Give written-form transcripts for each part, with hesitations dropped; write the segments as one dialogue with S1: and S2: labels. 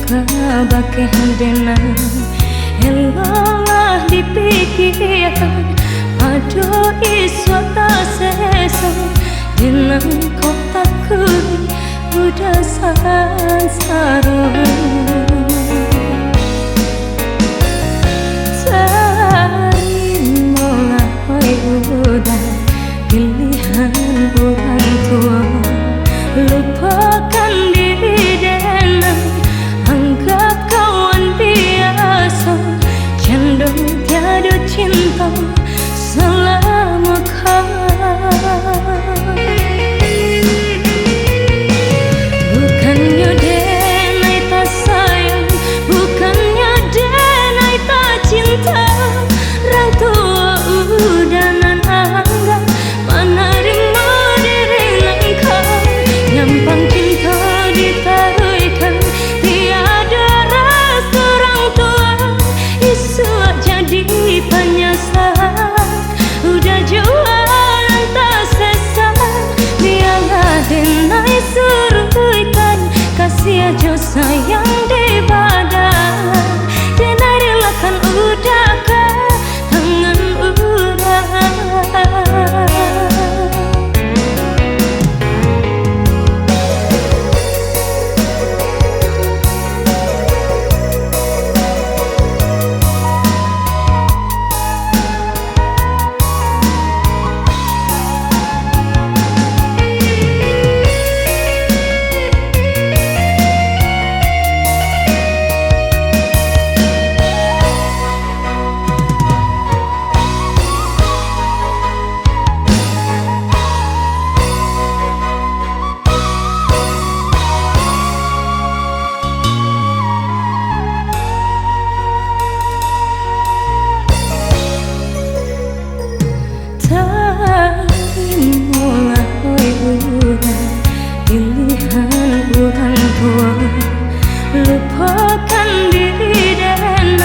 S1: Kabake handena elolah dipikirkan ado iswata sesa dengan kotaku udah sansaro terimalah hoi udah pilihan orang tua lupakan diri dan anggap kawan biasa cenderung tiada cinta selama bukannya denai tak sayang, bukannya denai tak cinta. Orang tua udah nan anggap menerima diri engkau nyampang cinta ditaruhkan tiada rasa orang tua isu jadi penyesal udah jualan tak sesat biarlah denai suruhkan kasih aja sayang di badan denai relakan udah ke tangan urang terimalah hoi udah pilihan orang tua lupakan diri dan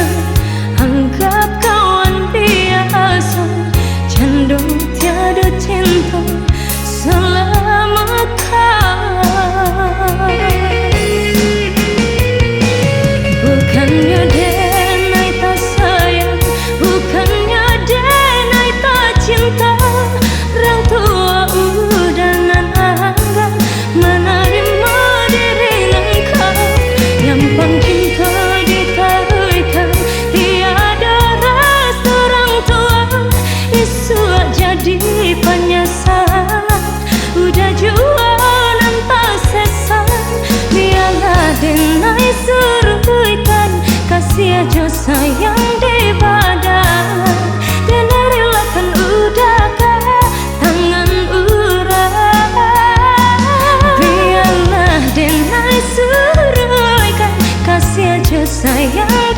S1: anggap kawan biasa cenderung tiada cinta selama bukannya denai tak sayang, bukannya denai tak cinta. Orang tua udah nan anggap menerima diri engkau nyampang cinta ditaruhkan tiada rasa orang tua isu jadi penyesal udah jualan tak sesat biarlah denai suruhkan kasih aja sayang di badan denai relakan udah ke tangan urang biarlah denai suruhkan kasih aja sayang